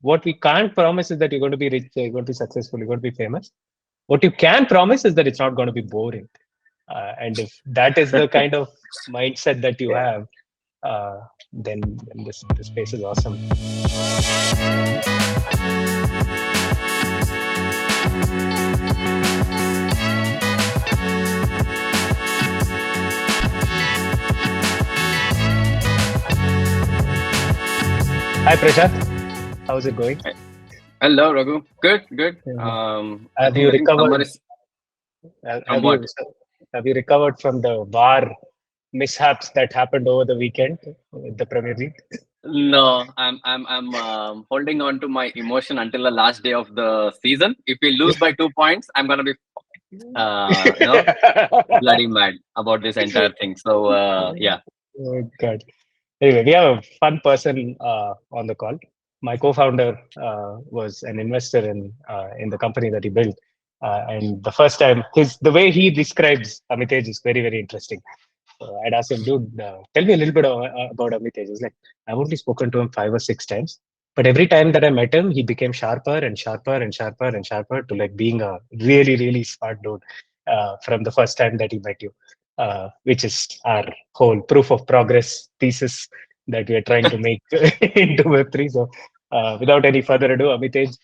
what we can't promise is that you're going to be rich, you're going to be successful, you're going to be famous. What you can promise is that it's not going to be boring. And if that is the kind of mindset that you Yeah. have, then this space is awesome. Hi Prashant, how's it going? Hello, Raghu. Good, good. I Have think you I think summer recovered? is from Have you what? have you recovered from the VAR mishaps that happened over the weekend with the Premier League? No, I'm holding on to my emotion until the last day of the season. If we lose by 2 points, I'm gonna be you know bloody mad about this entire thing. So yeah. Oh, God. Anyway, we have a fun person on the call. My co-founder was an investor in the company that he built, and the first time the way he describes Amitej is very very interesting. So I'd asked him, dude, tell me a little bit about Amitej. He's like, I've only spoken to him 5 or 6 times, but every time that I met him, he became sharper and sharper and sharper and sharper to like being a really really smart dude from the first time that he met you, which is our whole proof of progress thesis that we are trying to make into Web3. So without any further ado, Amitej,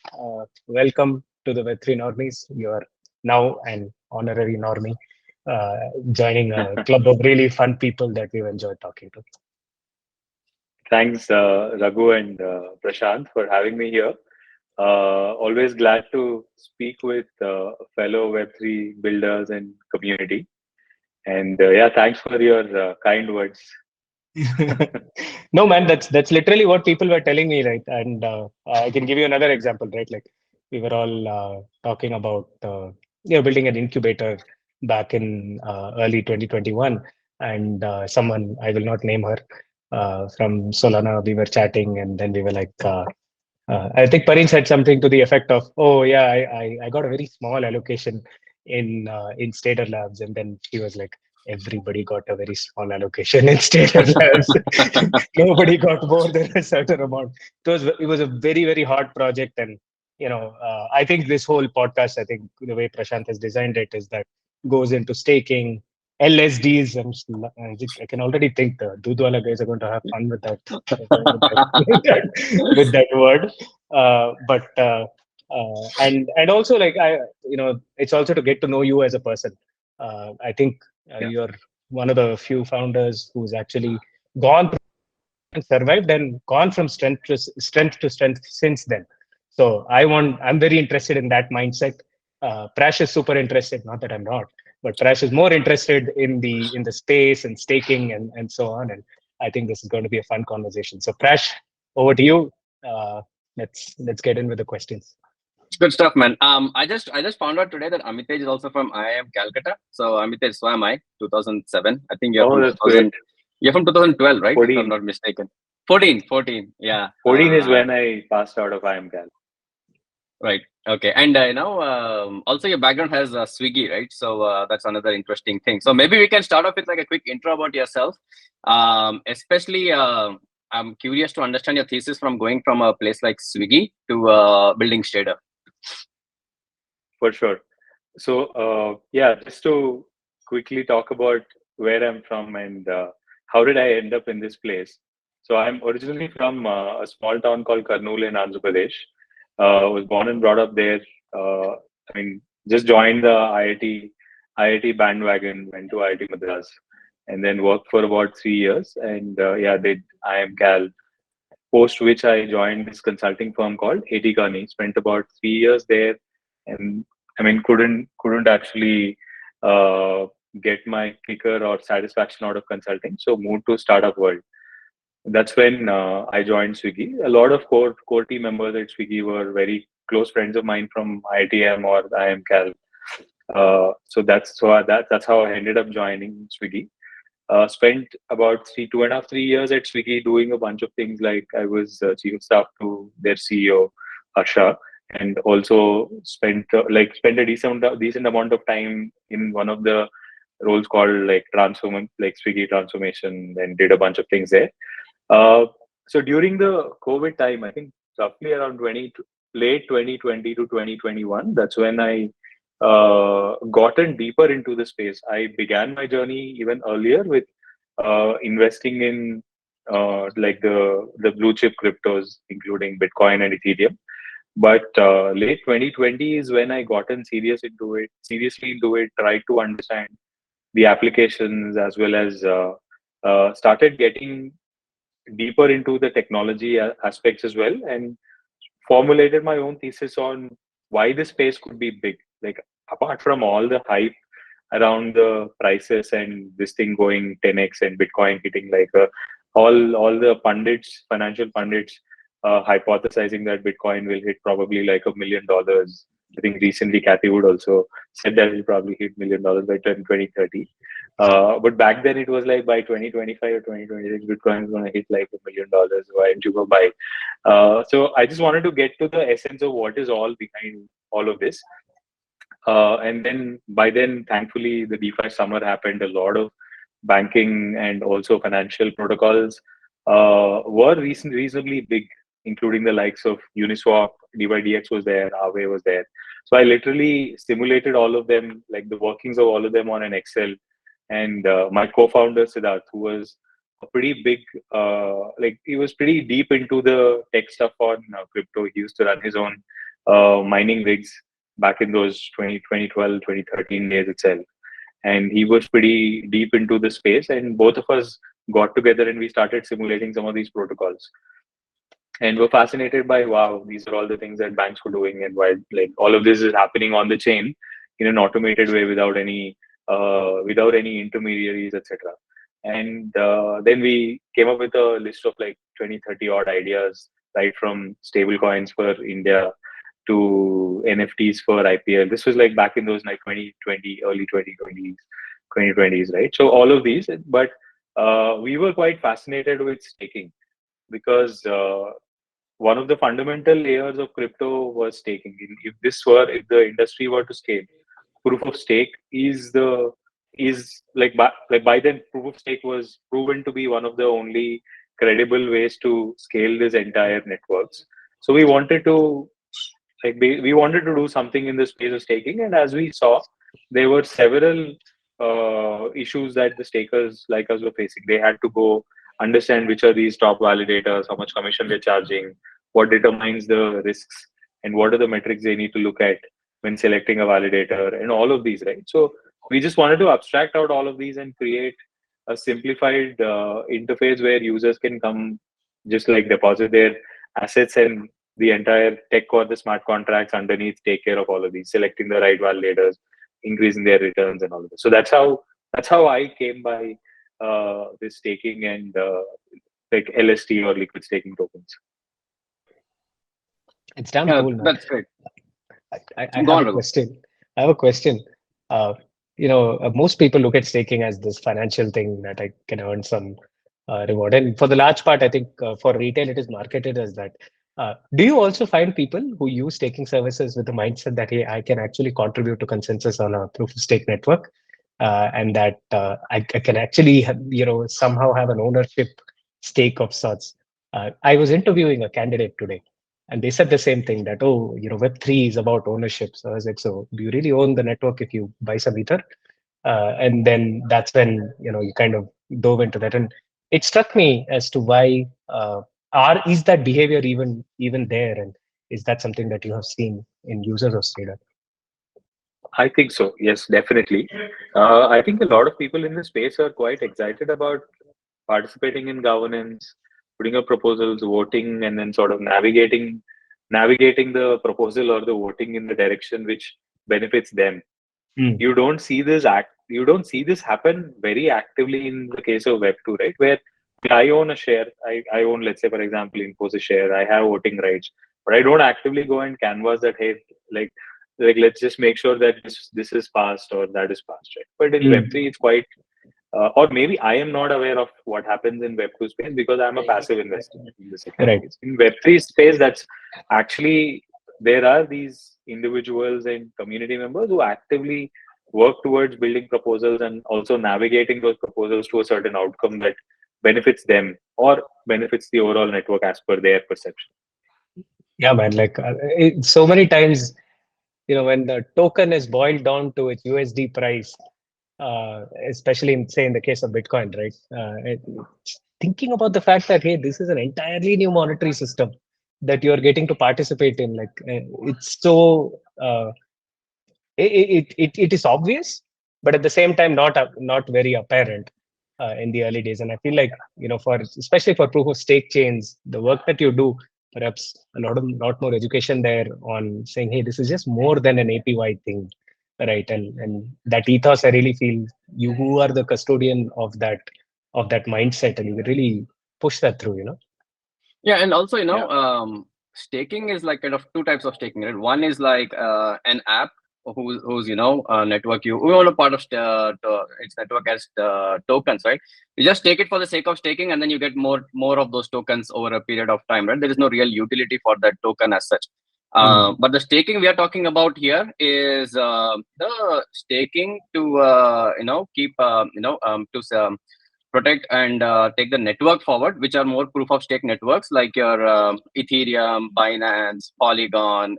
welcome to the Web3 Normies. You are now an honorary normie, joining a club of really fun people that we've enjoyed talking to. Thanks, Raghu and Prashant, for having me here. Always glad to speak with fellow Web3 builders and community. And yeah, thanks for your kind words. No, man, that's literally what people were telling me, right? And I can give you another example, right? Like we were all talking about building an incubator back in early 2021, and someone, I will not name her, from Solana, we were chatting, and then we were like, I think Parin said something to the effect of, "Oh yeah, I got a very small allocation in Stader Labs," and then she was like, "Everybody got a very small allocation in Stader Labs. Nobody got more than a certain amount." It was a very very hard project, and I think this whole podcast, I think the way Prashant has designed it is that goes into staking. LSDs, I can already think the Doodhwala guys are going to have fun with that, with that word. But also like it's also to get to know you as a person. I think Yeah. you're one of the few founders who's actually gone through and survived and gone from strength to strength since then. So I'm very interested in that mindset. Prash is super interested, not that I'm not, but Prash is more interested in the space and staking and so on. And I think this is going to be a fun conversation. So Prash, over to you. Uh, let's get in with the questions. Good stuff, man. I just found out today that Amitej is also from IIM Calcutta. So Amitej, so am I. 2007. I think you're Oh, from that's 2000. great. You're from 2012, right? If I'm 14. not mistaken. 14. Yeah. 14 is when I passed out of IIM-Cal. Right. Okay. And also your background has Swiggy, right? So that's another interesting thing. So maybe we can start off with like a quick intro about yourself. Especially, I'm curious to understand your thesis from going from a place like Swiggy to building Stader. For sure. So, yeah, just to quickly talk about where I'm from and how did I end up in this place. So, I'm originally from a small town called Kurnool in Andhra Pradesh. Was born and brought up there. Uh, I mean, just joined the IIT bandwagon, went to IIT Madras, and then worked for about 3 years. And yeah, did IIM Cal. Post which I joined this consulting firm called A.T. Kearney. Spent about 3 years there, and I mean couldn't actually uh, get my kicker or satisfaction out of consulting. So moved to startup world. That's when I joined Swiggy. A lot of core team members at Swiggy were very close friends of mine from IITM or IIM Cal. That's how I ended up joining Swiggy. Spent about 2.5, 3 years at Swiggy doing a bunch of things, like I was chief of staff to their CEO Harsha, and also spent a decent amount of time in one of the roles called like Swiggy transformation, and did a bunch of things there. Uh, so during the COVID time, I think roughly around late 2020 to 2021. That's when I gotten deeper into the space. I began my journey even earlier with investing in like the blue chip cryptos, including Bitcoin and Ethereum. But late 2020 is when I gotten seriously into it, tried to understand the applications as well as started getting deeper into the technology aspects as well, and formulated my own thesis on why this space could be big. Like apart from all the hype around the prices and this thing going 10x and Bitcoin hitting like all the pundits, financial pundits, hypothesizing that Bitcoin will hit probably like $1 million. I think recently Kathy Wood also said that it'll probably hit $1 million by 2030. But back then it was like by 2025 or 2026, Bitcoin is going to hit like $1 million. Why don't you go buy? So I just wanted to get to the essence of what is all behind all of this. And then by then, thankfully, the DeFi summer happened. A lot of banking and also financial protocols were reasonably big, including the likes of Uniswap, DYDX was there, Aave was there. So I literally simulated all of them, like the workings of all of them on an Excel. And my co-founder, Siddharth, who was a pretty big, like he was pretty deep into the tech stuff on crypto. He used to run his own mining rigs back in those 2012, 2013 days itself. And he was pretty deep into the space. And both of us got together and we started simulating some of these protocols. And we're fascinated by, wow, these are all the things that banks were doing, and why like all of this is happening on the chain in an automated way without any intermediaries, etc. And then we came up with a list of like 20, 30 odd ideas, right from stable coins for India to NFTs for IPL. This was like back in those like 2020, early 2020s, right? So all of these, but we were quite fascinated with staking because one of the fundamental layers of crypto was staking. If the industry were to scale, proof of stake is by then proof of stake was proven to be one of the only credible ways to scale this entire networks. So we wanted to do something in the space of staking, and as we saw, there were several issues that the stakers like us were facing. They had to go understand which are these top validators, how much commission they're charging, what determines the risks, and what are the metrics they need to look at when selecting a validator, and all of these, right? So we just wanted to abstract out all of these and create a simplified interface where users can come, just like deposit their assets, and the entire tech or the smart contracts underneath take care of all of these, selecting the right validators, increasing their returns, and all of this. So that's how I came by this staking and like LST or liquid staking tokens. It's damn Yeah, cool, man. that's great. I Go on, have a Raghu. question. I have a question. Most people look at staking as this financial thing that I can earn some reward. And for the large part, I think for retail, it is marketed as that. Do you also find people who use staking services with the mindset that, hey, I can actually contribute to consensus on a proof of stake network, and that I can actually, somehow have an ownership stake of sorts? I was interviewing a candidate today, and they said the same thing, that, Web3 is about ownership. So I was like, so do you really own the network if you buy some Ether? And then that's when, you kind of dove into that. And it struck me as to why, is that behavior even there? And is that something that you have seen in users of Stader? I think so. Yes, definitely. I think a lot of people in the space are quite excited about participating in governance, putting up proposals, voting, and then sort of navigating the proposal or the voting in the direction which benefits them. You don't see this happen very actively in the case of Web2, right? Where I own a share, I own, let's say, for example, Infosys share, I have voting rights, but I don't actively go and canvas that, hey, like let's just make sure that this is passed or that is passed, right? But in Web3, it's quite, or maybe I am not aware of what happens in Web2 space because I'm a passive investor in the securities. In Web3 space, that's actually, there are these individuals and community members who actively work towards building proposals and also navigating those proposals to a certain outcome that benefits them or benefits the overall network as per their perception. Yeah, man. Like so many times, when the token is boiled down to its USD price, especially in the case of Bitcoin, right? Thinking about the fact that, hey, this is an entirely new monetary system that you're getting to participate in. Like it's so it is obvious, but at the same time not very apparent in the early days. And I feel like, for especially for proof of stake chains, the work that you do, perhaps a lot more education there on saying, hey, this is just more than an APY thing, right? And that ethos, I really feel you who are the custodian of that mindset, and you really push that through. Yeah, and also, Yeah. staking is like kind of two types of staking, right? One is like an app who's network we own a part of its network as tokens, right? You just take it for the sake of staking, and then you get more of those tokens over a period of time, right? There is no real utility for that token as such. But the staking we are talking about here is the staking to keep protect and take the network forward, which are more proof of stake networks like your Ethereum, Binance, Polygon,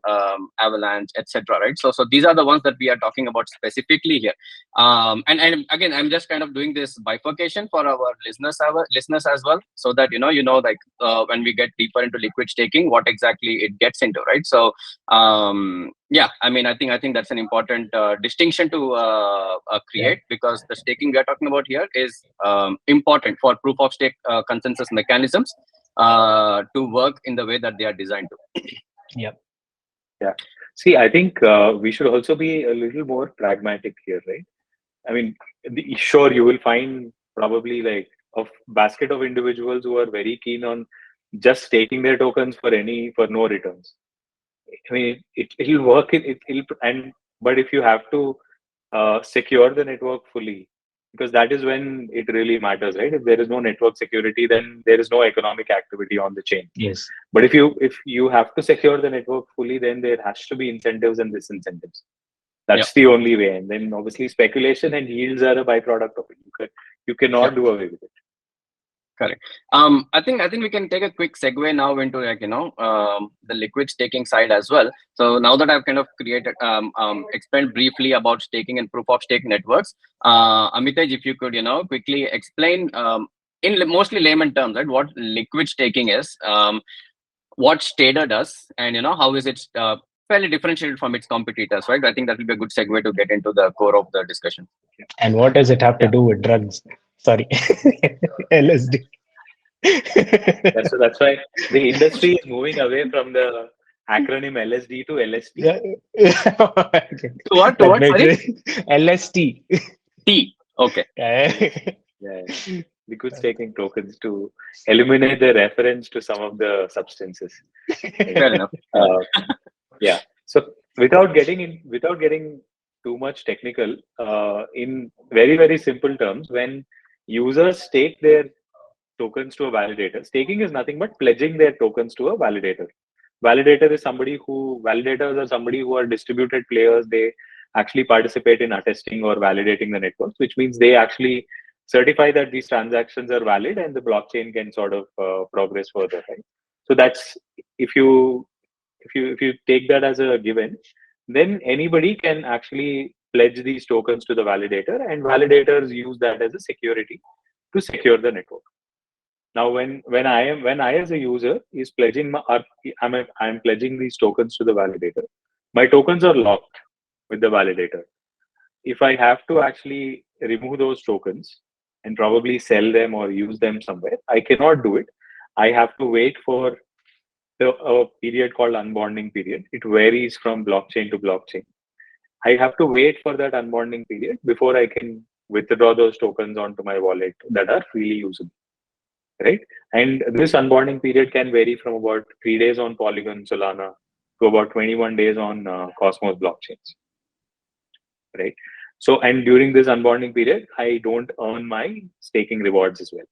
Avalanche, etc. Right? So these are the ones that we are talking about specifically here. And again, I'm just kind of doing this bifurcation for our listeners as well, so that like when we get deeper into liquid staking, what exactly it gets into, right? So yeah, I think that's an important distinction to create, because the staking we are talking about here is important for proof of stake consensus mechanisms to work in the way that they are designed to. Yeah. Yeah. See, I think we should also be a little more pragmatic here, right? I mean, sure, you will find probably like a basket of individuals who are very keen on just staking their tokens for no returns. I mean, it'll work. But if you have to secure the network fully, because that is when it really matters, right? If there is no network security, then there is no economic activity on the chain. Yes. But if you have to secure the network fully, then there has to be incentives and disincentives. That's the only way. And then obviously speculation and yields are a byproduct of it. You cannot do away with it. Correct. I think we can take a quick segue now into the liquid staking side as well. So now that I've kind of created explained briefly about staking and proof of stake networks, Amitej, if you could quickly explain in mostly layman terms, right, what liquid staking is, what Stader does, and how is it fairly differentiated from its competitors, right? I think that will be a good segue to get into the core of the discussion. And what does it have to do with drugs? Sorry, LSD. So that's why the industry is moving away from the acronym LSD to LST. Yeah. What? Sorry? LST. T. Okay. Yeah. Liquid staking tokens to eliminate the reference to some of the substances. Fair enough. Yeah. So without getting too much technical, in very, very simple terms, when users stake their tokens to a validator, staking is nothing but pledging their tokens to a validator. Validators are somebody who are distributed players. They actually participate in attesting or validating the networks, which means they actually certify that these transactions are valid and the blockchain can sort of progress further, right? So that's if you take that as a given, then anybody can actually pledge these tokens to the validator, and validators use that as a security to secure the network. Now, when I as a user is pledging I'm pledging these tokens to the validator, my tokens are locked with the validator. If I have to actually remove those tokens and probably sell them or use them somewhere, I cannot do it. I have to wait for a period called unbonding period. It varies from blockchain to blockchain. I have to wait for that unbonding period before I can withdraw those tokens onto my wallet that are freely usable, right? And this unbonding period can vary from about 3 days on Polygon Solana to about 21 days on Cosmos blockchains, right? So, and during this unbonding period, I don't earn my staking rewards as well.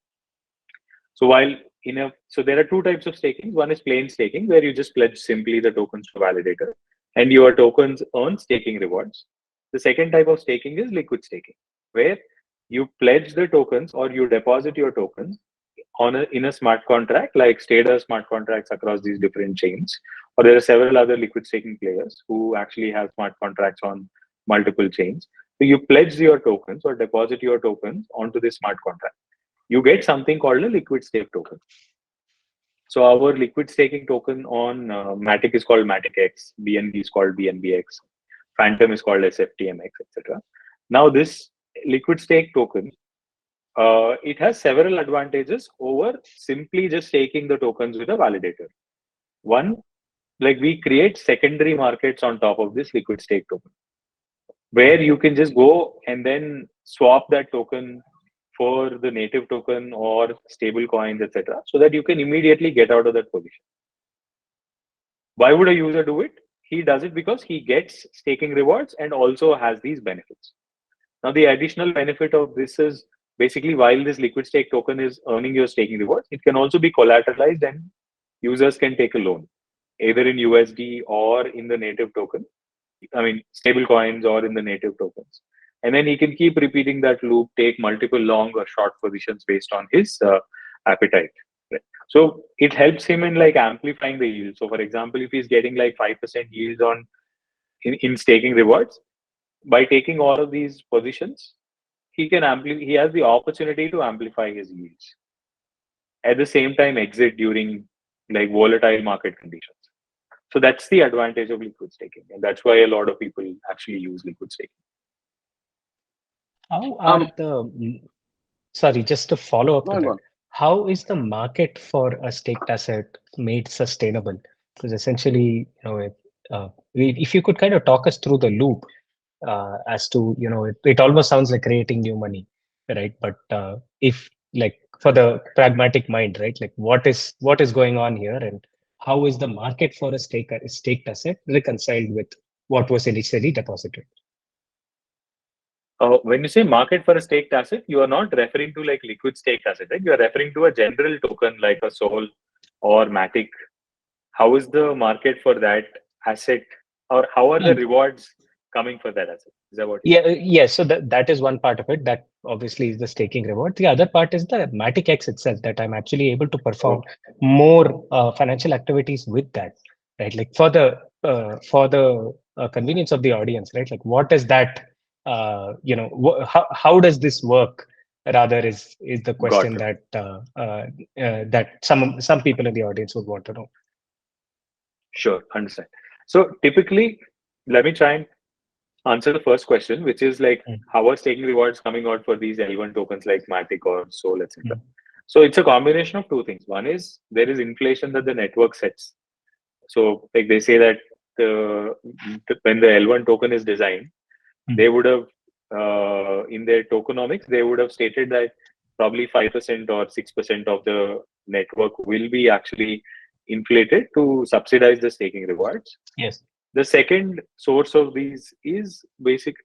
So so there are two types of staking. One is plain staking, where you just pledge simply the tokens to validator and your tokens earn staking rewards. The second type of staking is liquid staking, where you pledge the tokens or you deposit your tokens in a smart contract like Stader smart contracts across these different chains, or there are several other liquid staking players who actually have smart contracts on multiple chains. So you pledge your tokens or deposit your tokens onto this smart contract. You get something called a liquid stake token. So our liquid staking token on Matic is called Matic X, BNB is called BNBX, Phantom is called SFTMX, etc. Now this liquid stake token, it has several advantages over simply just staking the tokens with a validator. One, like we create secondary markets on top of this liquid stake token, where you can just go and then swap that token for the native token or stable coins, etc., so that you can immediately get out of that position. Why would a user do it? He does it because he gets staking rewards and also has these benefits. Now, the additional benefit of this is basically while this liquid stake token is earning your staking rewards, it can also be collateralized and users can take a loan, either in USD or in the native token. I mean, stable coins or in the native tokens. And then he can keep repeating that loop, take multiple long or short positions based on his appetite. Right? So it helps him in like amplifying the yield. So for example, if he's getting like 5% yields on in staking rewards, by taking all of these positions, he has the opportunity to amplify his yields. At the same time, exit during like volatile market conditions. So that's the advantage of liquid staking, and that's why a lot of people actually use liquid staking. How are sorry, just to follow up to that, how is the market for a staked asset made sustainable? Because essentially, if you could kind of talk us through the loop as to, it almost sounds like creating new money, right? But if like for the pragmatic mind, right, like what is going on here, and how is the market for a staked asset reconciled with what was initially deposited? When you say market for a staked asset, you are not referring to like liquid staked asset, right? You are referring to a general token like a Sol or Matic. How is the market for that asset, or how are the rewards coming for that asset? Is that what? Yeah. So that is one part of it. That obviously is the staking reward. The other part is the Matic X itself, that I'm actually able to perform more financial activities with that, right? Like for the convenience of the audience, right? Like what is that? How does this work? Rather is the question that that some people in the audience would want to know. Sure, understand. So typically, let me try and answer the first question, which is like, how are staking rewards coming out for these L1 tokens like Matic or Sol, etc.? So it's a combination of two things. One is there is inflation that the network sets. So like they say that when the L1 token is designed, they would have in their tokenomics, they would have stated that probably 5% or 6% of the network will be actually inflated to subsidize the staking rewards. Yes. The second source of these is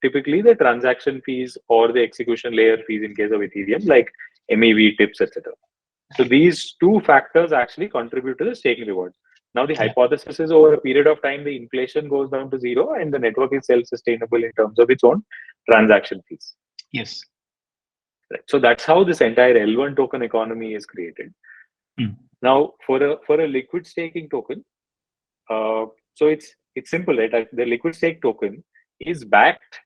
typically the transaction fees or the execution layer fees in case of Ethereum, like MEV tips, etc. So these two factors actually contribute to the staking reward. Now the hypothesis is over a period of time, the inflation goes down to zero and the network is self-sustainable in terms of its own transaction fees. Yes. Right. So that's how this entire L1 token economy is created. Now for a liquid staking token, so it's simple, right? The liquid stake token is backed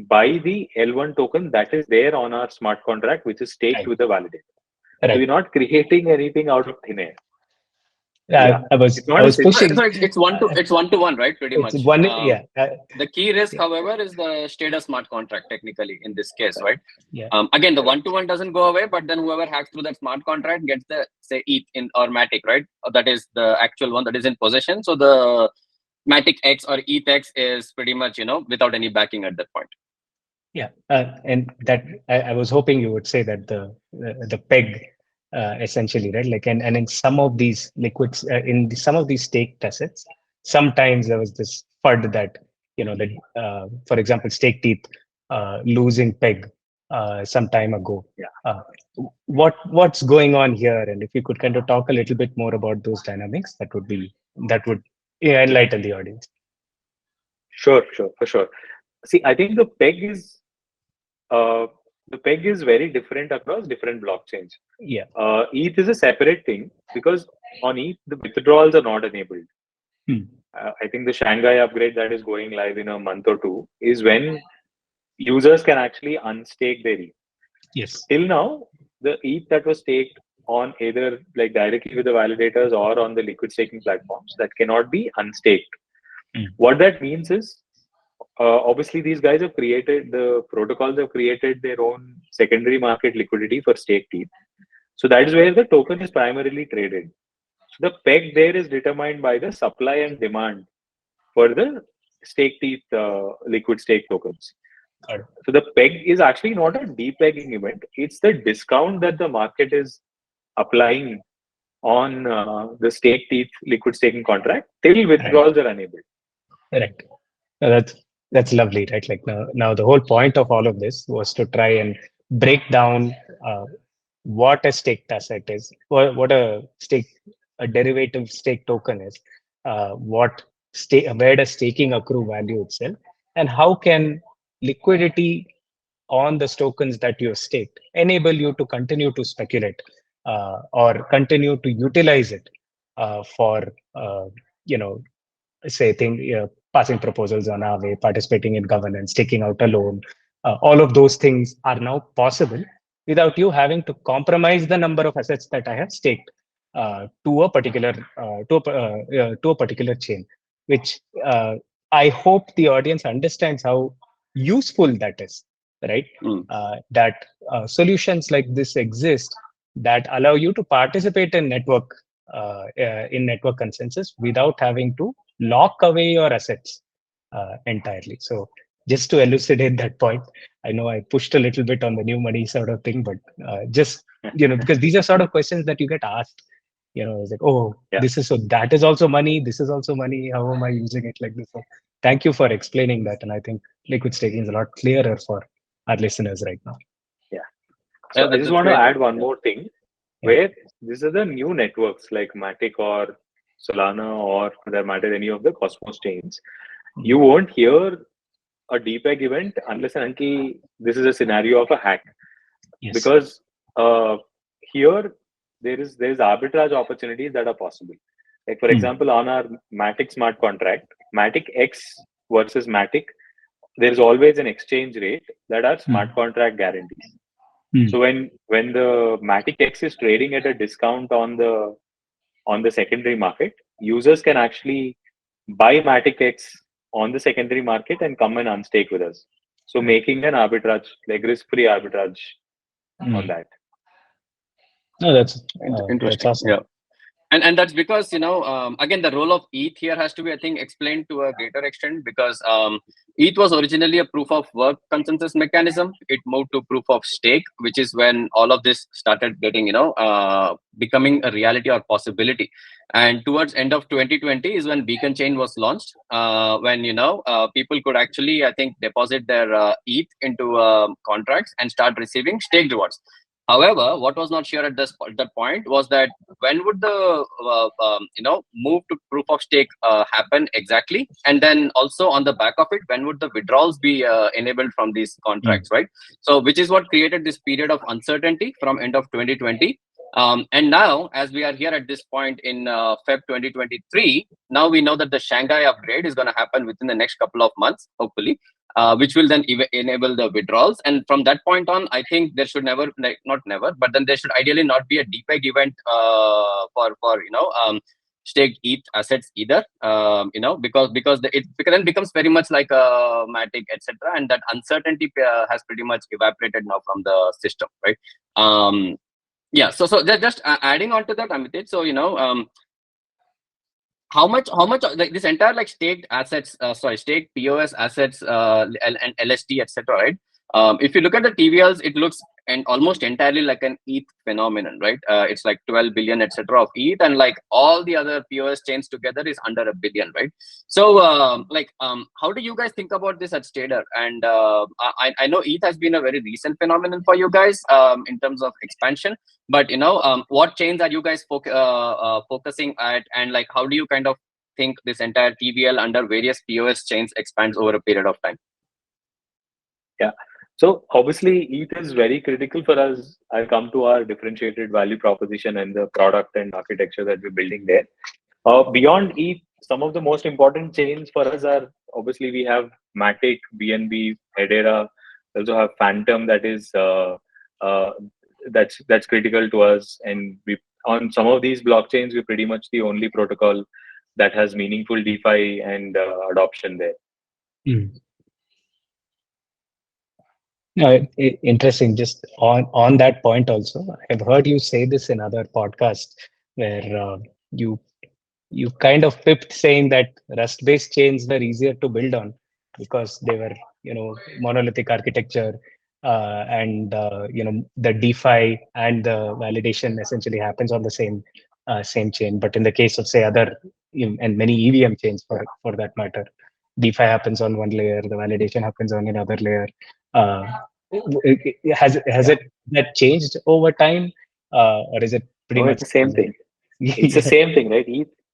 by the L1 token that is there on our smart contract, which is staked with a validator. Right. So we're not creating anything out of thin air. I was pushing. It's one to one, right? Pretty much. The key risk, however, is the Stader smart contract. Technically, in this case, right? Yeah. Again, the one-to-one doesn't go away, but then whoever hacks through that smart contract gets the say ETH in or Matic, right? That is the actual one that is in possession. So the Matic X or ETH X is pretty much without any backing at that point. Yeah, and that I was hoping you would say that the peg. Essentially, right? Like, and in some of these liquids, some of these staked assets, sometimes there was this FUD that, that, for example, staked ETH losing peg some time ago. Yeah. What's going on here? And if you could kind of talk a little bit more about those dynamics, that would enlighten the audience. Sure, for sure. See, I think the peg is very different across different blockchains. Yeah. ETH is a separate thing because on ETH the withdrawals are not enabled. I think the Shanghai upgrade that is going live in a month or two is when users can actually unstake their ETH. Yes. Till now, the ETH that was staked on either like directly with the validators or on the liquid staking platforms that cannot be unstaked. What that means is, obviously, these guys have created the protocols have created their own secondary market liquidity for staked ETH. So that is where the token is primarily traded. So the peg there is determined by the supply and demand for the staked ETH liquid stake tokens. So the peg is actually not a depegging event. It's the discount that the market is applying on the staked ETH liquid staking contract till withdrawals are enabled. Correct. That's lovely, right? Like now the whole point of all of this was to try and break down what a staked asset is, what a derivative stake token is, where does staking accrue value itself, and how can liquidity on the tokens that you have staked enable you to continue to speculate or continue to utilize it for you know say passing proposals on our way, participating in governance, taking out a loan. All of those things are now possible without you having to compromise the number of assets that I have staked to a particular chain, which I hope the audience understands how useful that is, right? That solutions like this exist that allow you to participate in network consensus without having to lock away your assets entirely. So just to elucidate that point, I know I pushed a little bit on the new money sort of thing, but just because these are sort of questions that you get asked. It's like, oh, this is so that is also money. This is also money. How am I using it like this? So thank you for explaining that, and I think liquid staking is a lot clearer for our listeners right now. Yeah. So I just want to add one more thing, where these are the new networks like Matic or Solana, or for that matter, any of the Cosmos chains. You won't hear a DPEG event unless and until this is a scenario of a hack. Yes. Because here there's arbitrage opportunities that are possible. Like for example, on our Matic smart contract, Matic X versus Matic, there's always an exchange rate that are smart contract guarantees. So when the Matic X is trading at a discount on the secondary market, users can actually buy Matic X on the secondary market and come and unstake with us. So making an arbitrage, like risk-free arbitrage on that. No, that's interesting. That's awesome. Yeah. And that's because, again, the role of ETH here has to be, I think, explained to a greater extent, because ETH was originally a proof of work consensus mechanism. It moved to proof of stake, which is when all of this started getting, becoming a reality or possibility. And towards end of 2020 is when Beacon Chain was launched, when, people could actually, I think, deposit their ETH into contracts and start receiving stake rewards. However, what was not sure at that point was that when would the move to proof of stake happen exactly, and then also on the back of it, when would the withdrawals be enabled from these contracts, right? So, which is what created this period of uncertainty from end of 2020. And now, as we are here at this point in Feb 2023, now we know that the Shanghai upgrade is going to happen within the next couple of months, hopefully. Which will then enable the withdrawals, and from that point on, I think there should not never, but then there should ideally not be a DPEG event for staked ETH assets either, because it then becomes very much like a Matic, etc., and that uncertainty has pretty much evaporated now from the system, right? So just adding on to that, Amitej, so how much like this entire staked assets, staked POS assets and LSD, etc., right? If you look at the TVLs, it looks almost entirely like an ETH phenomenon, right? It's like 12 billion, etc., of ETH, and like all the other POS chains together is under $1 billion, right? So, how do you guys think about this at Stader? And I know ETH has been a very recent phenomenon for you guys in terms of expansion, but what chains are you guys focusing at, and like how do you kind of think this entire TVL under various POS chains expands over a period of time? Yeah. So obviously ETH is very critical for us. I'll come to our differentiated value proposition and the product and architecture that we're building there. Beyond ETH, some of the most important chains for us are, obviously we have Matic, BNB, Hedera. We also have Phantom, that is uh, that's critical to us. And we, on some of these blockchains, we're pretty much the only protocol that has meaningful DeFi and adoption there. Mm. Interesting. Just on that point also, I've heard you say this in other podcasts where you you kind of pipped saying that Rust-based chains were easier to build on because they were, monolithic architecture, and the DeFi and the validation essentially happens on the same chain. But in the case of say other and many EVM chains for that matter, DeFi happens on one layer, the validation happens on another layer. Uh, has it that changed over time, or is it pretty No, it's much the same thing. It's the yeah. same thing, right?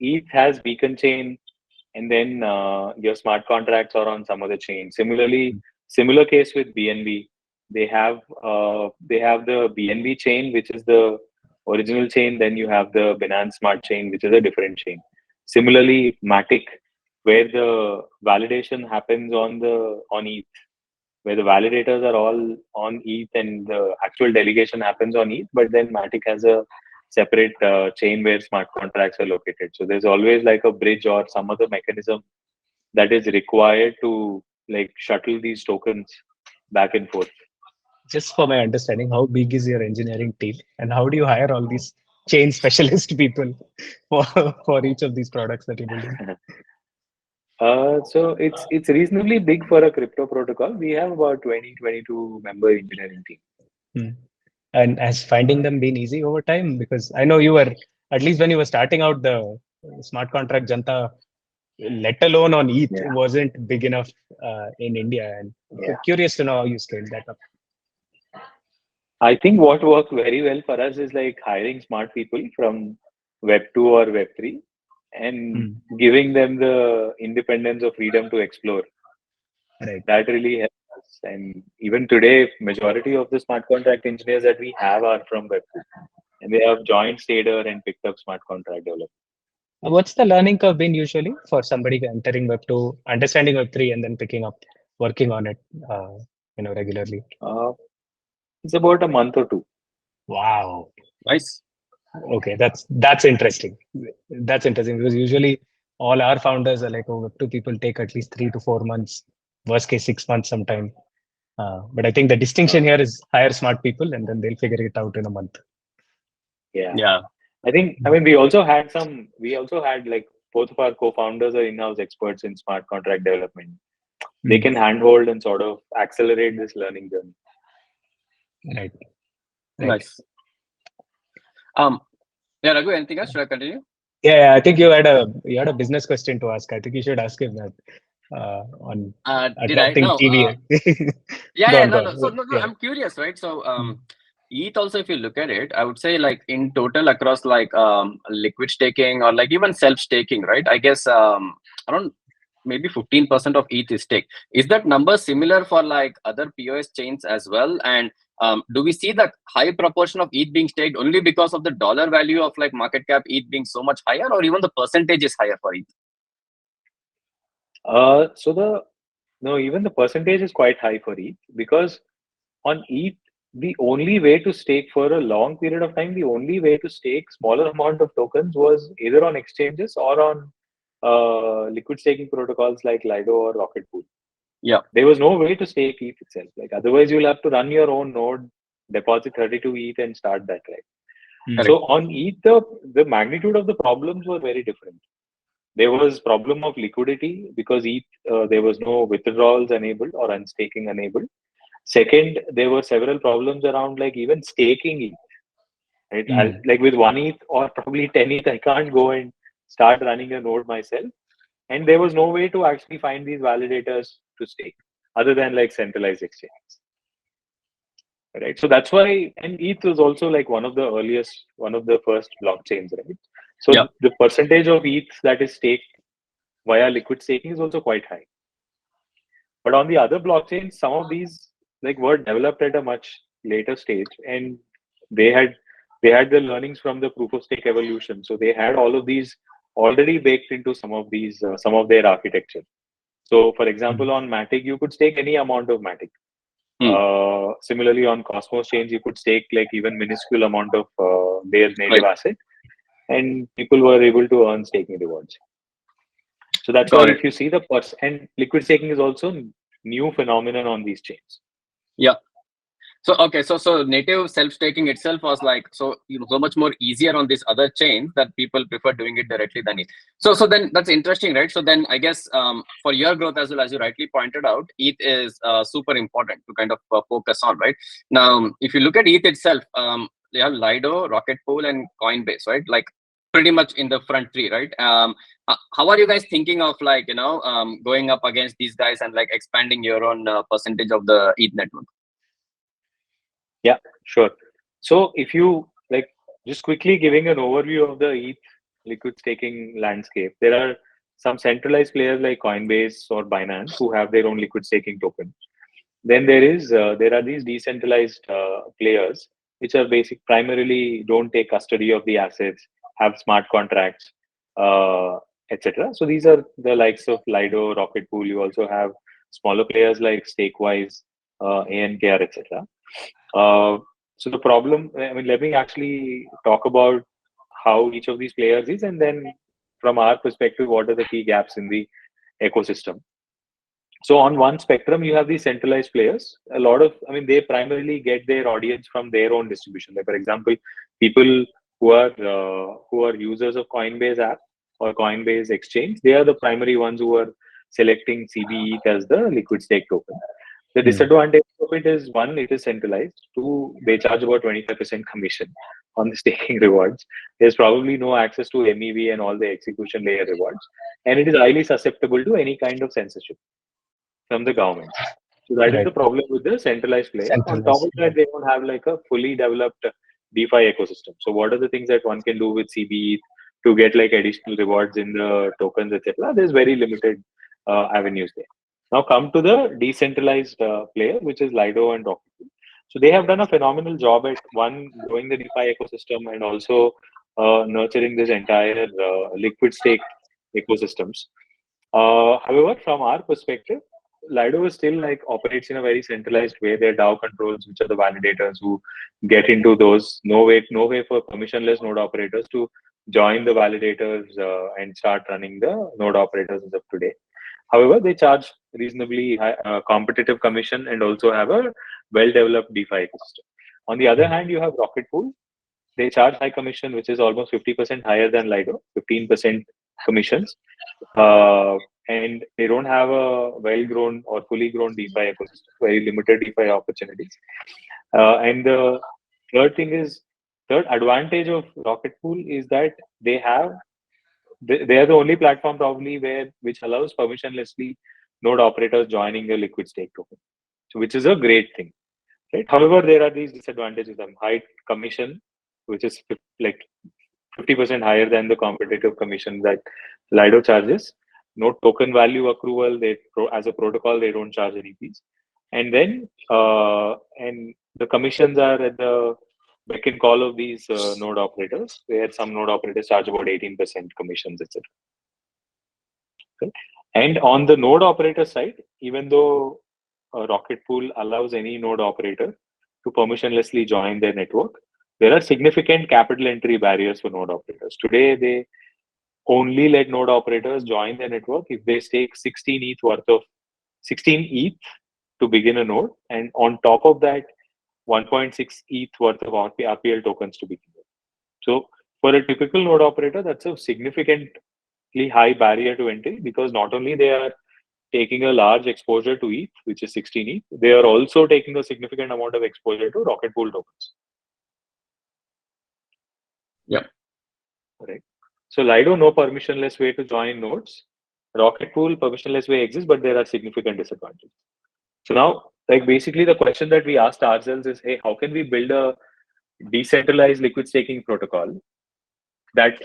ETH has beacon chain, and then your smart contracts are on some other chain. Similarly, similar case with BNB. They have the BNB chain, which is the original chain. Then you have the Binance Smart Chain, which is a different chain. Similarly, Matic, where the validation happens on ETH, where the validators are all on ETH and the actual delegation happens on ETH, but then Matic has a separate chain where smart contracts are located. So there's always like a bridge or some other mechanism that is required to like shuttle these tokens back and forth. Just for my understanding, how big is your engineering team, and how do you hire all these chain specialist people for for each of these products that you're building? So it's reasonably big for a crypto protocol. We have about 22 member engineering team. Hmm. And has finding them been easy over time? Because I know you were, at least when you were starting out, the smart contract Janta, let alone on ETH, Yeah, wasn't big enough in India. And yeah. curious to know how you scaled that up. I think what worked very well for us is like hiring smart people from Web 2 or Web 3 and Hmm. giving them the independence of freedom to explore. Right. That really helps us. And even today, majority of the smart contract engineers that we have are from Web 2. And they have joined Stader and picked up smart contract development. What's the learning curve been usually for somebody entering Web 2, understanding Web 3, and then picking up, working on it, regularly? Uh, it's about a month or two. Wow. Nice. Okay, that's interesting. That's interesting because usually all our founders are like, oh, Web 2 people take at least 3 to 4 months, worst case 6 months sometime. But I think the distinction here is hire smart people and then they'll figure it out in a month. Yeah. Yeah. I mean, we also had like both of our co-founders are in-house experts in smart contract development. They Mm. can handhold and sort of accelerate this learning journey. Right. Right. Nice. Yeah, Raghu, anything else? Should I continue? Yeah, I think you had a business question to ask. I think you should ask him that on Did I? attracting No. TV. Yeah, Go yeah, on, go no, no. So, on. no, Yeah. I'm curious, right? So, ETH also, if you look at it, I would say like in total across like liquid staking or like even self staking, right? I guess around maybe 15% of ETH is stake. Is that number similar for like other POS chains as well? And do we see that high proportion of ETH being staked only because of the dollar value of like market cap ETH being so much higher, or even the percentage is higher for ETH? Even the percentage is quite high for ETH because on ETH, the only way to stake for a long period of time, the only way to stake smaller amount of tokens was either on exchanges or on liquid staking protocols like Lido or Rocket Pool. Yeah. There was no way to stake ETH itself. Like otherwise, you'll have to run your own node, deposit 32 ETH, and start that. Right. Mm. So on ETH, the magnitude of the problems were very different. There was problem of liquidity because ETH there was no withdrawals enabled or unstaking enabled. Second, there were several problems around like even staking ETH. Right? Mm. Like with 1 ETH or probably 10 ETH, I can't go and start running a node myself. And there was no way to actually find these validators to stake other than like centralized exchanges. Right. So that's why, and ETH was also like one of the first blockchains, right? So Yeah. the percentage of ETH that is staked via liquid staking is also quite high. But on the other blockchains, some of these like were developed at a much later stage, and they had the learnings from the proof of stake evolution. So they had all already baked into some of these, some of their architecture. So, for example, on Matic, you could stake any amount of Matic. Similarly, on Cosmos Chains, you could stake like even minuscule amount of their native asset, and people were able to earn staking rewards. So that's why if you see the and liquid staking is also new phenomenon on these chains. Yeah. So okay, so native self-staking itself was like so much more easier on these other chains that people prefer doing it directly than it. So then that's interesting, right? So then I guess for your growth as well, as you rightly pointed out, ETH is super important to kind of focus on, right? Now, if you look at ETH itself, they have Lido, Rocket Pool, and Coinbase, right? Like pretty much in the front three, right? How are you guys thinking of like going up against these guys and like expanding your own percentage of the ETH network? Yeah, sure. So if you like just quickly giving an overview of the ETH liquid staking landscape, there are some centralized players like Coinbase or Binance who have their own liquid staking token. Then there are these decentralized players which are primarily don't take custody of the assets, have smart contracts, etc. So these are the likes of Lido, Rocket Pool. You also have smaller players like Stakewise, ANKR, etc. So the problem, I mean, let me actually talk about how each of these players is, and then from our perspective, what are the key gaps in the ecosystem. So on one spectrum, you have these centralized players. They primarily get their audience from their own distribution. Like for example, people who are users of Coinbase app or Coinbase exchange, they are the primary ones who are selecting CBETH as the liquid stake token. The disadvantage of it is one, it is centralized. Two, they charge about 25% commission on the staking rewards. There's probably no access to MEV and all the execution layer rewards, and it is highly susceptible to any kind of censorship from the government. So that is the problem with the centralized player. On top of that, they don't have like a fully developed DeFi ecosystem. So what are the things that one can do with CBETH to get like additional rewards in the tokens, etc.? There's very limited avenues there. Now come to the decentralized player, which is Lido and Rocket. So they have done a phenomenal job at one, growing the DeFi ecosystem and also nurturing this entire liquid stake ecosystems. However, from our perspective, Lido is still like operates in a very centralized way. Their DAO controls, which are the validators who get into those. No way for permissionless node operators to join the validators and start running the node operators as of today. However, they charge reasonably high, competitive commission and also have a well-developed DeFi ecosystem. On the other hand, you have Rocket Pool. They charge high commission, which is almost 50% higher than Lido, 15% commissions. And they don't have a well-grown or fully grown DeFi ecosystem, very limited DeFi opportunities. And the third advantage of Rocket Pool is that they are the only platform probably which allows permissionlessly node operators joining the liquid stake token, so which is a great thing, right? However, there are these disadvantages of high commission, which is like 50% higher than the competitive commission that Lido charges. No token value accrual. As a protocol, they don't charge any fees. And then and the commissions are at the beck and call of these node operators, where some node operators charge about 18% commissions, etc. Okay. And on the node operator side, even though Rocket Pool allows any node operator to permissionlessly join their network, there are significant capital entry barriers for node operators. Today, they only let node operators join their network if they stake 16 ETH to begin a node, and on top of that, 1.6 ETH worth of RPL tokens to begin with. So for a typical node operator, that's a significantly high barrier to entry, because not only they are taking a large exposure to ETH, which is 16 ETH, they are also taking a significant amount of exposure to Rocket Pool tokens. Yeah. Right. So Lido, no permissionless way to join nodes. Rocket Pool, permissionless way exists, but there are significant disadvantages. So now, like basically the question that we asked ourselves is, hey, how can we build a decentralized liquid staking protocol that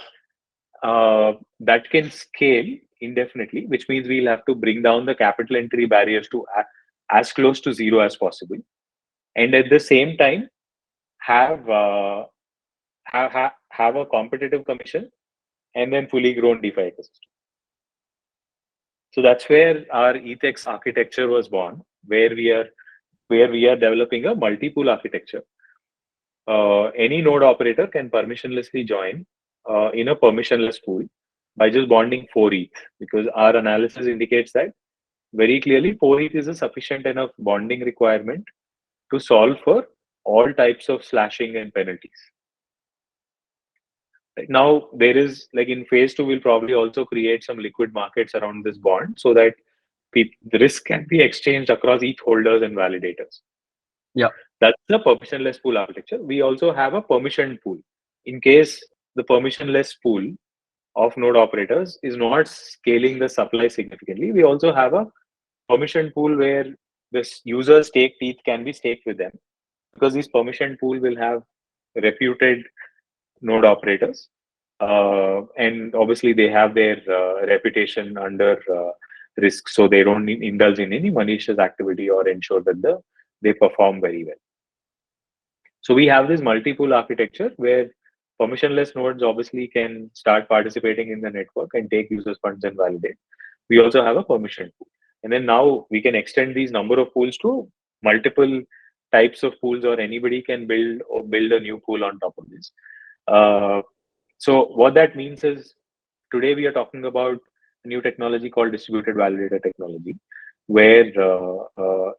can scale indefinitely, which means we'll have to bring down the capital entry barriers to as close to zero as possible, and at the same time have a competitive commission and then fully grown DeFi ecosystem. So that's where our ETHX architecture was born, where we are developing a multi-pool architecture. Any node operator can permissionlessly join in a permissionless pool by just bonding 4 ETH, because our analysis indicates that very clearly 4 ETH is a sufficient enough bonding requirement to solve for all types of slashing and penalties. Right now, there is, like in phase 2, we'll probably also create some liquid markets around this bond so that the risk can be exchanged across ETH holders and validators. Yeah. That's the permissionless pool architecture. We also have a permission pool. In case the permissionless pool of node operators is not scaling the supply significantly, we also have a permission pool where this user staked ETH can be staked with them, because this permission pool will have reputed node operators. And obviously they have their reputation under risk, so they don't indulge in any malicious activity or ensure that they perform very well. So we have this multi-pool architecture where permissionless nodes obviously can start participating in the network and take users' funds and validate. We also have a permission pool. And then now we can extend these number of pools to multiple types of pools, or anybody can build a new pool on top of this. So what that means is, today we are talking about a new technology called distributed validator technology, where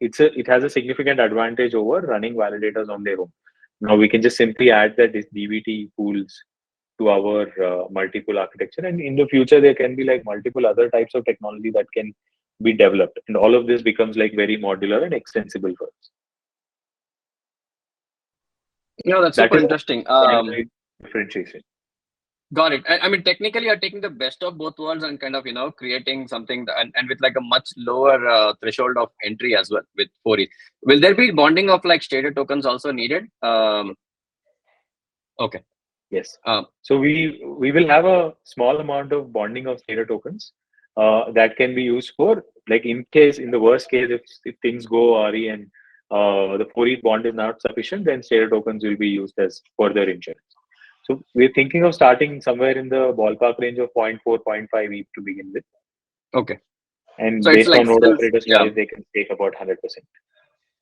it has a significant advantage over running validators on their own. Now we can just simply add the DVT pools to our multi-pool architecture, and in the future there can be like multiple other types of technology that can be developed, and all of this becomes like very modular and extensible for us. Yeah, that's super interesting. Differentiation. Got it. I mean, technically, you're taking the best of both worlds and kind of, creating something and with like a much lower threshold of entry as well with 4 ETH. Will there be bonding of like Stader tokens also needed? Okay. Yes. So we will have a small amount of bonding of Stader tokens that can be used for, like, in the worst case, if things go RE and the 4 ETH bond is not sufficient, then Stader tokens will be used as further insurance. So we're thinking of starting somewhere in the ballpark range of 0.4, 0.5 ETH to begin with. Okay. And so based on node operators, they can take about 100%.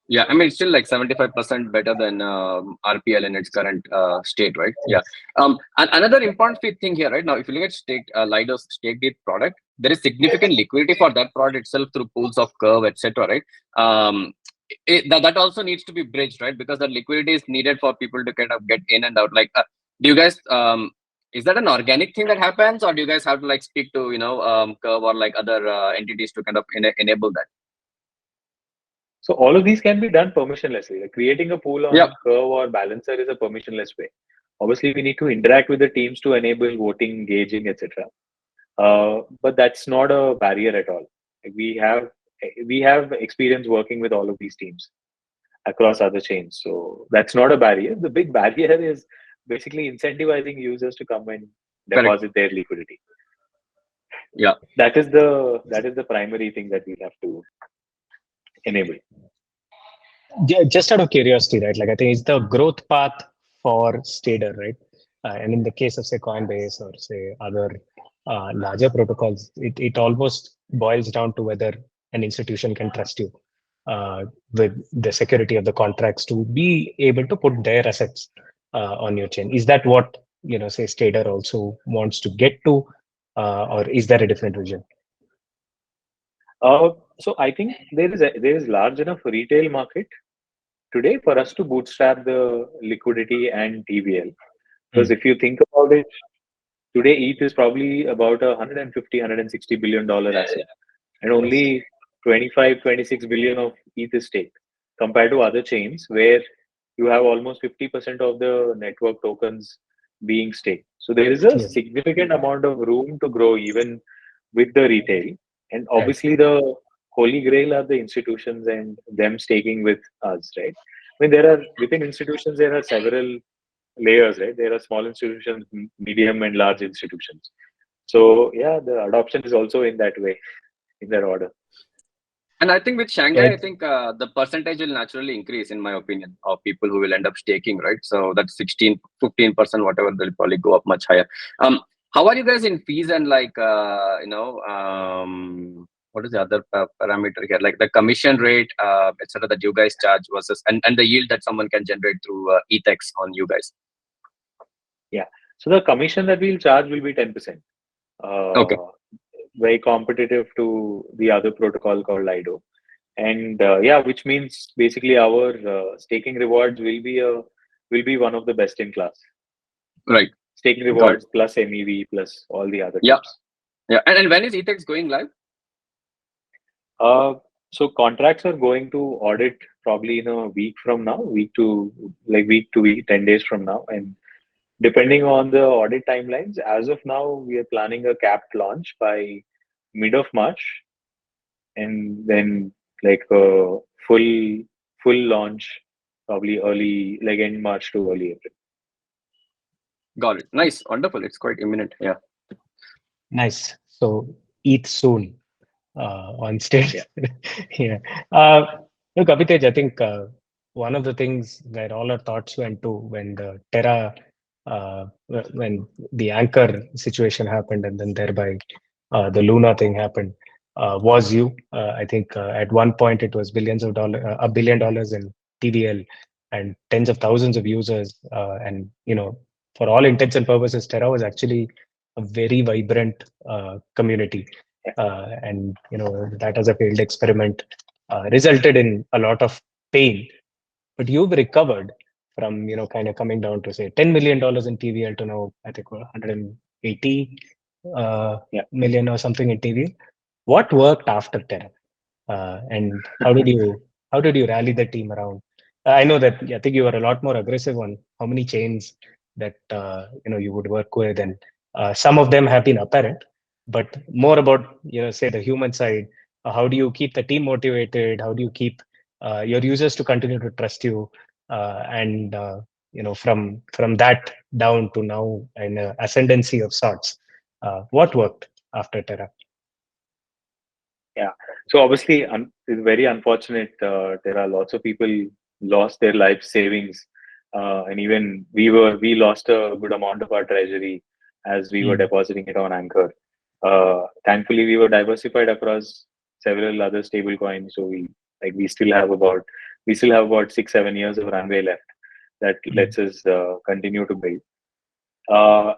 Yeah, I mean, it's still like 75% better than RPL in its current state, right? Yeah. And another important thing here, right now, if you look at Lido's staked ETH product, there is significant liquidity for that product itself through pools of Curve, etc. Right? That also needs to be bridged, right? Because the liquidity is needed for people to kind of get in and out. Like, do you guys? Is that an organic thing that happens, or do you guys have to like speak to Curve or like other entities to kind of enable that? So all of these can be done permissionlessly. Like creating a pool on Curve or Balancer is a permissionless way. Obviously, we need to interact with the teams to enable voting, gauging, etc. But that's not a barrier at all. Like we have experience working with all of these teams across other chains, so that's not a barrier. The big barrier is basically incentivizing users to come and deposit their liquidity. Yeah, that is the primary thing that we have to enable. Just out of curiosity, right? Like, I think it's the growth path for Stader, right? And in the case of say Coinbase or say other larger protocols, it almost boils down to whether an institution can trust you with the security of the contracts to be able to put their assets on your chain. Is that what say Stader also wants to get to, or is there a different vision? So I think there is large enough retail market today for us to bootstrap the liquidity and TVL. Because if you think about it, today ETH is probably about $150-160 billion asset, and only 25-26 billion of ETH is staked, compared to other chains where you have almost 50% of the network tokens being staked. So there is a significant amount of room to grow even with the retail. And obviously the holy grail are the institutions and them staking with us, right? I mean, within institutions, there are several layers, right? There are small institutions, medium and large institutions. So yeah, the adoption is also in that way, in that order. And I think with Shanghai, I think the percentage will naturally increase, in my opinion, of people who will end up staking, right? So that's 16, 15%, whatever, they'll probably go up much higher. How are you guys in fees and like what is the other parameter here? Like the commission rate, etc. that you guys charge versus and the yield that someone can generate through ETHX on you guys. Yeah. So the commission that we'll charge will be 10%. Okay. Very competitive to the other protocol called Lido. And which means basically our staking rewards will be one of the best in class. Right. Staking rewards plus MEV plus all the other tips. Yeah. And when is ETHX going live? So contracts are going to audit probably in a week from now, week to week, 10 days from now. And depending on the audit timelines, as of now, we are planning a capped launch by mid of March, and then like a full launch probably early, like end March to early April. Got it. Nice. Wonderful. It's quite imminent. Yeah. Nice. So ETH soon on stage. Yeah. Look, Amitej, I think one of the things where all our thoughts went to when the Terra, when the anchor situation happened, and then thereby the Luna thing happened, was you. I think at one point it was billions of dollars, $1 billion in TVL, and tens of thousands of users, and for all intents and purposes, Terra was actually a very vibrant community, and that as a failed experiment resulted in a lot of pain. But you've recovered from kind of coming down to say $10 million in TVL to now I think 180 million or something in TVL. What worked after Terra, and how did you rally the team around? I know that I think you were a lot more aggressive on how many chains that you would work with, and some of them have been apparent, but more about say the human side. How do you keep the team motivated? How do you keep your users to continue to trust you? And from that down to now an ascendancy of sorts. What worked after Terra? Yeah. So obviously, it's very unfortunate. There are lots of people lost their life savings, and even we lost a good amount of our treasury as we were depositing it on Anchor. Thankfully, we were diversified across several other stable coins, so we still have about 6-7 years of runway left that lets us continue to build.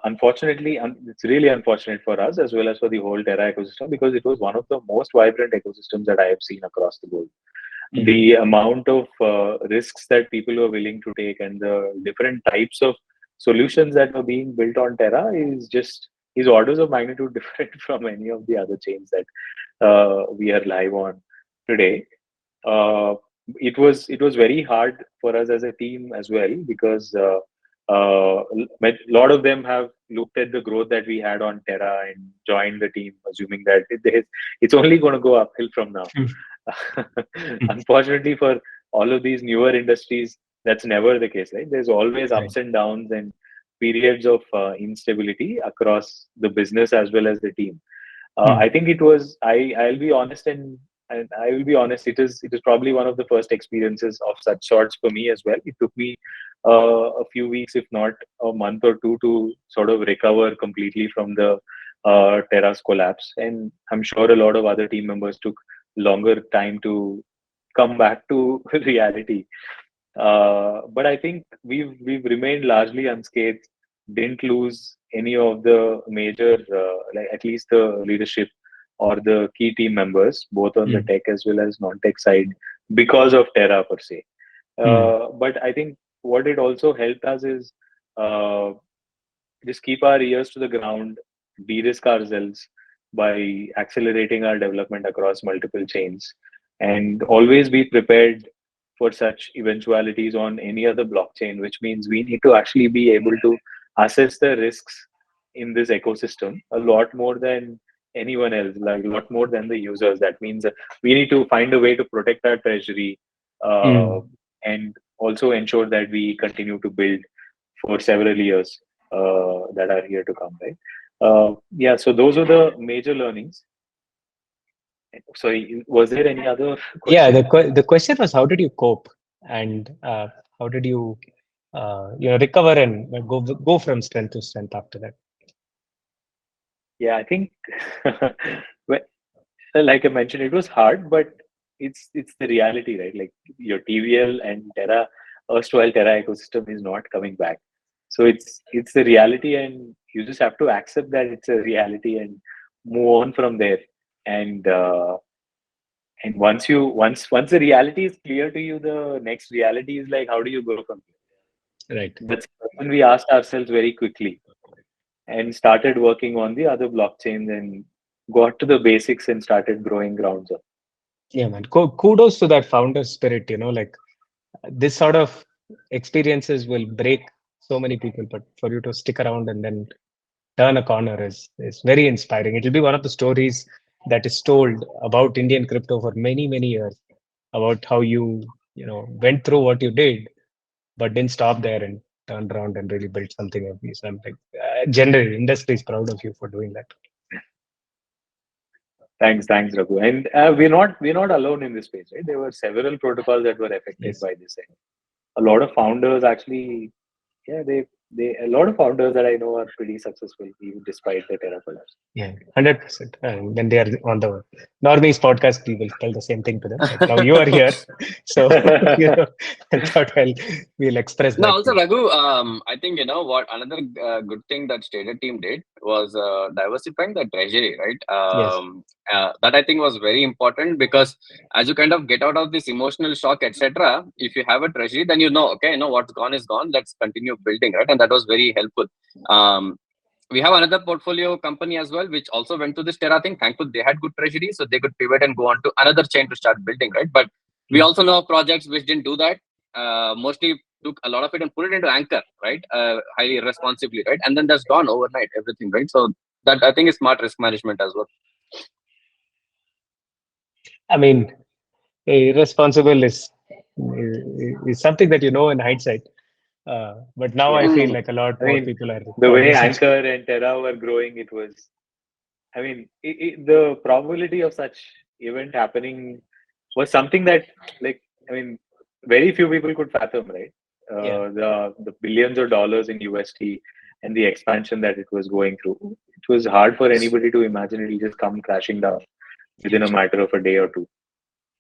Unfortunately, it's really unfortunate for us as well as for the whole Terra ecosystem, because it was one of the most vibrant ecosystems that I have seen across the board. The amount of risks that people were willing to take and the different types of solutions that were being built on Terra is orders of magnitude different from any of the other chains that we are live on today. It was very hard for us as a team as well, because a lot of them have looked at the growth that we had on Terra and joined the team, assuming that it's only going to go uphill from now. Unfortunately, for all of these newer industries, that's never the case, right? There's always ups and downs and periods of instability across the business as well as the team. I think it was. I'll be honest, and I will be honest. It is probably one of the first experiences of such sorts for me as well. It took me a few weeks, if not a month or two, to sort of recover completely from the Terra's collapse, and I'm sure a lot of other team members took longer time to come back to reality. But I think we've remained largely unscathed. Didn't lose any of the major, like at least the leadership or the key team members, both on the tech as well as non-tech side, because of Terra per se. But I think what it also helped us is just keep our ears to the ground, de-risk ourselves by accelerating our development across multiple chains, and always be prepared for such eventualities on any other blockchain, which means we need to actually be able to assess the risks in this ecosystem a lot more than anyone else, like a lot more than the users. That means that we need to find a way to protect our treasury, and also ensure that we continue to build for several years that are here to come, right? So those are the major learnings. Sorry, was there any other question? Yeah, the question was, how did you cope, and how did you recover and go from strength to strength after that? Yeah, I think well, like I mentioned, it was hard, but it's the reality, right? Like your TVL and Terra, erstwhile Terra ecosystem is not coming back. So it's the reality, and you just have to accept that it's a reality and move on from there. And once the reality is clear to you, the next reality is like, how do you go from here? Right. That's when we asked ourselves very quickly and started working on the other blockchains and got to the basics and started growing grounds up. Yeah, man. Kudos to that founder spirit. Like this sort of experiences will break so many people, but for you to stick around and then turn a corner is very inspiring. It will be one of the stories that is told about Indian crypto for many years, about how you went through what you did, but didn't stop there and turned around and really built something of these. I'm like, generally, industry is proud of you for doing that. Thanks, Raghu. And we're not alone in this space, right? There were several protocols that were affected Yes. by this. And a lot of founders actually, yeah, they a lot of founders that I know are pretty successful even despite the Terra collapse. Yeah, 100%. And when they are on the Normies podcast, we will tell the same thing to them. But now you are here, so I thought we'll express No, that also too. Raghu, I think what another good thing that Stader team did was diversifying the treasury, right? Yes. That I think was very important because as you kind of get out of this emotional shock, etc., if you have a treasury, then okay, what's gone is gone. Let's continue building, right? And that was very helpful. We have another portfolio company as well, which also went to this Terra thing. Thankful they had good treasury, so they could pivot and go on to another chain to start building, right? But we also know of projects which didn't do that. Mostly took a lot of it and put it into Anchor, right? Highly responsibly, right? And then that's gone overnight, everything, right? So that I think is smart risk management as well. I mean, irresponsible is something that you know in hindsight. But now I Yeah, feel Mm, like a lot I more mean, people are the way cognizant. Anchor and Terra were growing, it was. I mean, the probability of such event happening was something that, like, I mean, very few people could fathom, right? Yeah. The billions of dollars in USD and the expansion that it was going through. It was hard for anybody to imagine it will just come crashing down within a matter of a day or two.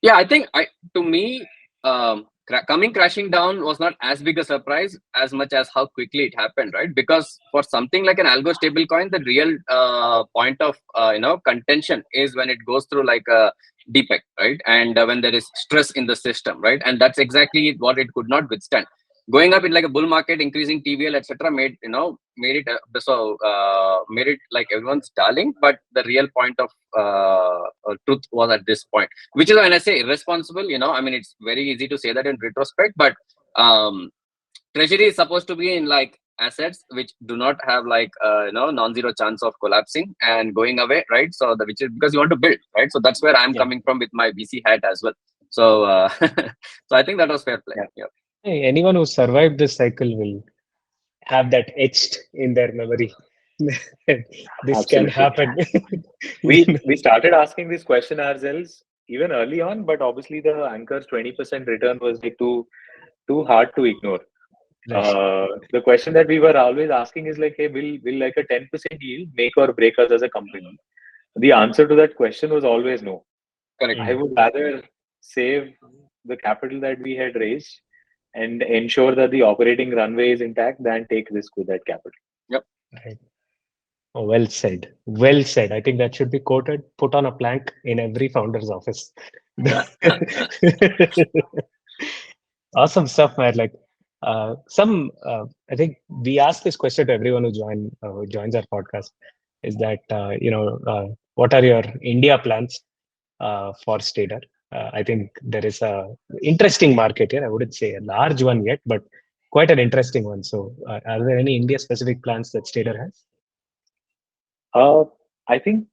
yeah, I think to me, coming crashing down was not as big a surprise as much as how quickly it happened, right? Because for something like an algo stable coin, the real point of contention is when it goes through like a defect, right? And when there is stress in the system, right? And that's exactly what it could not withstand. Going up in like a bull market, increasing TVL, etc., made it like everyone's darling. But the real point of truth was at this point, which is when I say irresponsible. I mean, it's very easy to say that in retrospect, but treasury is supposed to be in like assets which do not have like non-zero chance of collapsing and going away, right? So which is because you want to build, right? So that's where I'm Yeah. coming from with my VC hat as well. So so I think that was fair play. Yeah. Yeah. Hey, anyone who survived this cycle will have that etched in their memory. This can Absolutely. happen. We started asking this question ourselves even early on, but obviously the Anchor's 20% return was like too hard to ignore. Right. The question that we were always asking is like, hey, will like a 10% yield make or break us as a company? The answer to that question was always no. Correct. I Mm. would rather save the capital that we had raised and ensure that the operating runway is intact than take risk with that capital. Yep. Right. Oh, well said. Well said. I think that should be quoted, put on a plank in every founder's office. Awesome stuff, man. Like I think we ask this question to everyone who joins our podcast is that what are your India plans for Stader? I think there is a interesting market here. I wouldn't say a large one yet, but quite an interesting one. So, are there any India specific plans that Stader has? Uh, I think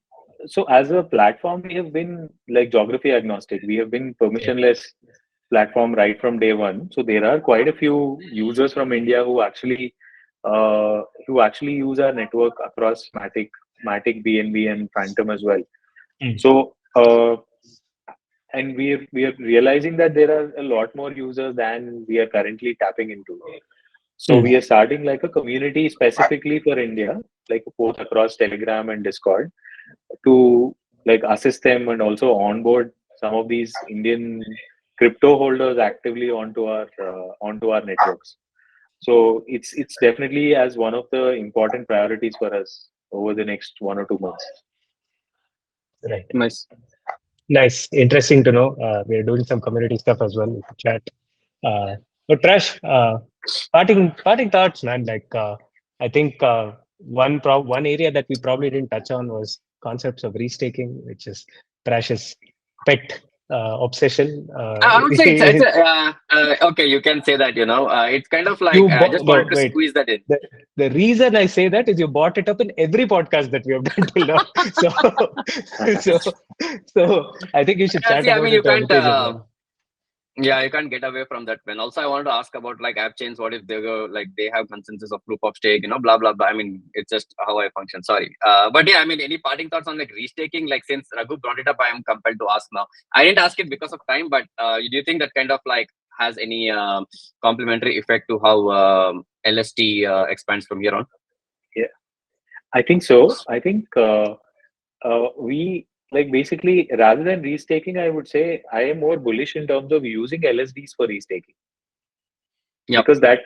so. As a platform, we have been like geography agnostic. We have been Yeah. permissionless platform right from day one. So there are quite a few users from India who actually use our network across Matic, BNB, and Phantom as well. Mm. So and we are realizing that there are a lot more users than we are currently tapping into. So we are starting like a community specifically for India, like both across Telegram and Discord, to like assist them and also onboard some of these Indian crypto holders actively onto our networks. So it's definitely as one of the important priorities for us over the next 1 or 2 months. Right. Nice. Nice. Interesting to know. We're doing some community stuff as well with the chat. But Prash, parting thoughts, man. Like I think one area that we probably didn't touch on was concepts of restaking, which is Prash's pet obsession. I would say it's okay. You can say that. It's kind of like I just no, wanted to wait. squeeze that in. The reason I say that is you brought it up in every podcast that we have done till now. So I think you should chat See, I about mean, it. you can't. Amitej, as well. Yeah, you can't get away from that, man. Also, I wanted to ask about like app chains. What if they go like they have consensus of proof of stake, blah blah blah. I mean, it's just how I function. Sorry, but yeah, I mean, any parting thoughts on like restaking? Like since Raghu brought it up, I am compelled to ask now. I didn't ask it because of time, but do you think that kind of like has any complementary effect to how LST expands from here on? Yeah, I think so. I think we like basically rather than restaking, I would say I am more bullish in terms of using LSDs for restaking. Yep. Because that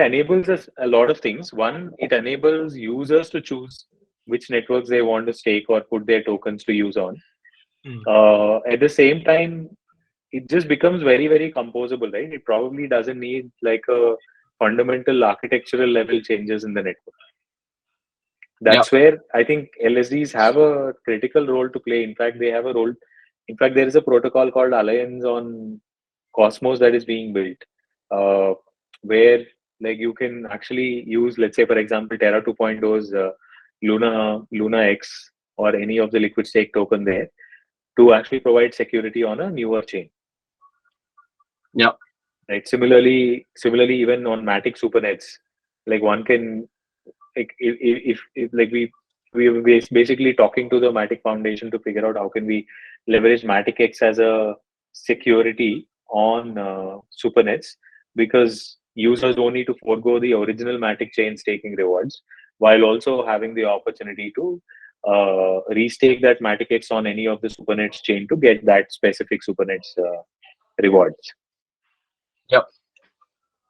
enables us a lot of things. One, it enables users to choose which networks they want to stake or put their tokens to use on. At the same time, it just becomes very, very composable, right? It probably doesn't need like a fundamental architectural level changes in the network. That's where I think LSDs have a critical role to play. In fact, they have a role. In fact, there is a protocol called Alliance on Cosmos that is being built, where like you can actually use, let's say, for example, Terra 2.0's Luna X or any of the liquid stake token there to actually provide security on a newer chain. Yeah. Right. Similarly, even on Matic Supernets, like one can like if like we were basically talking to the Matic Foundation to figure out how can we leverage Matic X as a security on Supernets, because users don't need to forego the original Matic chain staking rewards while also having the opportunity to restake that Matic X on any of the Supernets chain to get that specific Supernets rewards. Yep.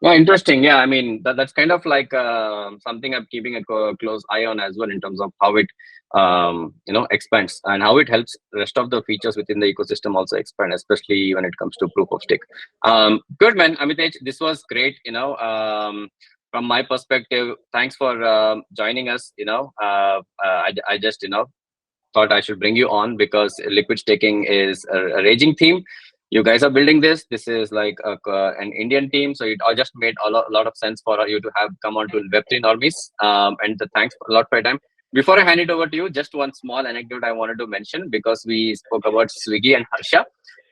Yeah, interesting. Yeah, I mean that's kind of like something I'm keeping a close eye on as well in terms of how it expands and how it helps the rest of the features within the ecosystem also expand, especially when it comes to proof of stake. Good, man. Amitej, this was great. From my perspective, thanks for joining us. I just thought I should bring you on because liquid staking is a raging theme. You guys are building this. This is like an Indian team, so it all just made a lot of sense for you to have come on to Web3 Normies. And thanks a lot for your time. Before I hand it over to you, just one small anecdote I wanted to mention because we spoke about Swiggy and Harsha.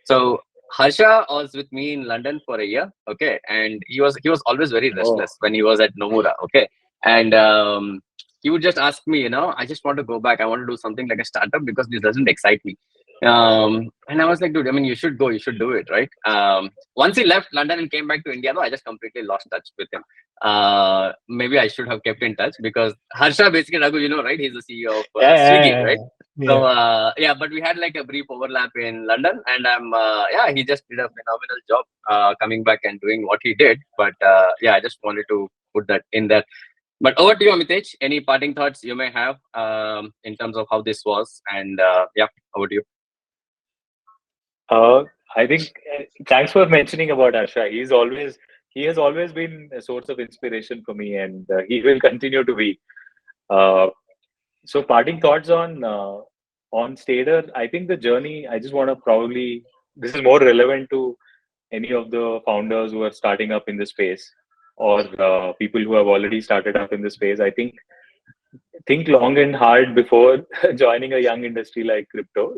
So Harsha was with me in London for a year, okay, and he was always very restless when he was at Nomura, okay, and he would just ask me, I just want to go back. I want to do something like a startup because this doesn't excite me. And I was like, dude, I mean, you should go, you should do it, right? Once he left London and came back to India, though, I just completely lost touch with him. Maybe I should have kept in touch because Harsha, basically, Raghu, right? He's the CEO of Swiggy, right? So, but we had like a brief overlap in London, and he just did a phenomenal job coming back and doing what he did. But I just wanted to put that in there. But over to you, Amitej. Any parting thoughts you may have in terms of how this was? And over to you. I think thanks for mentioning about Harsha. He has always been a source of inspiration for me, and he will continue to be. So, parting thoughts on Stader. I think the journey. I just want to this is more relevant to any of the founders who are starting up in the space or people who have already started up in the space. I think long and hard before joining a young industry like crypto.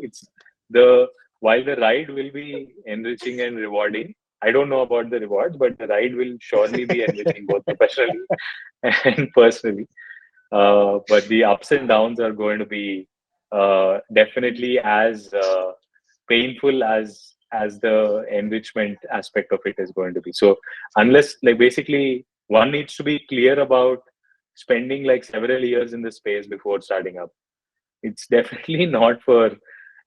While the ride will be enriching and rewarding, I don't know about the rewards, but the ride will surely be enriching both professionally and personally. But the ups and downs are going to be definitely as painful as the enrichment aspect of it is going to be. So unless, like, basically, one needs to be clear about spending like several years in the space before starting up. It's definitely not for,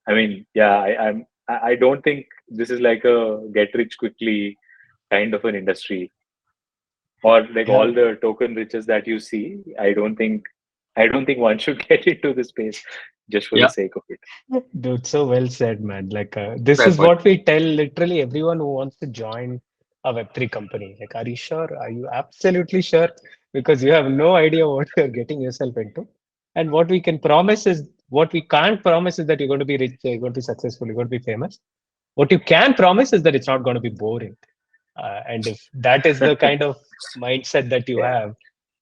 I mean, yeah, I don't think this is like a get rich quickly kind of an industry, or like Yeah, all the token riches that you see. I don't think one should get into the space just for the Yeah, sake of it. dude, so well said, man. Like, this fair is point. what we tell literally everyone who wants to join a Web3 company. Like, are you sure? Are you absolutely sure? Because you have no idea what you're getting yourself into. And what we can promise is, what we can't promise is that you're going to be rich, you're going to be successful, you're going to be famous. What you can promise is that it's not going to be boring. And if that is the kind of mindset that you Yeah,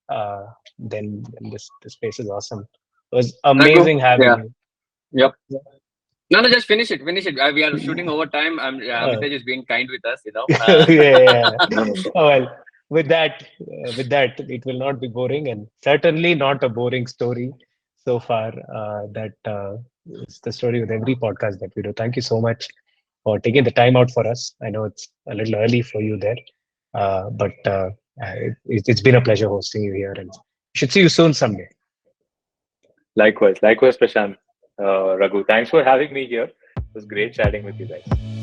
have, then this space is awesome. It was Raghu, amazing having yeah, you. yep. Yeah. No, just finish it. Finish it. We are shooting over time. Uh, Amitej is being kind with us, yeah, yeah. no, no problem. Oh, well, with that, it will not be boring, and certainly not a boring story so far. That is the story with every podcast that we do. Thank you so much for taking the time out for us. I know it's a little early for you there, but it's been a pleasure hosting you here, and should see you soon someday. Likewise, Prashant, Raghu. Thanks for having me here. It was great chatting with you guys.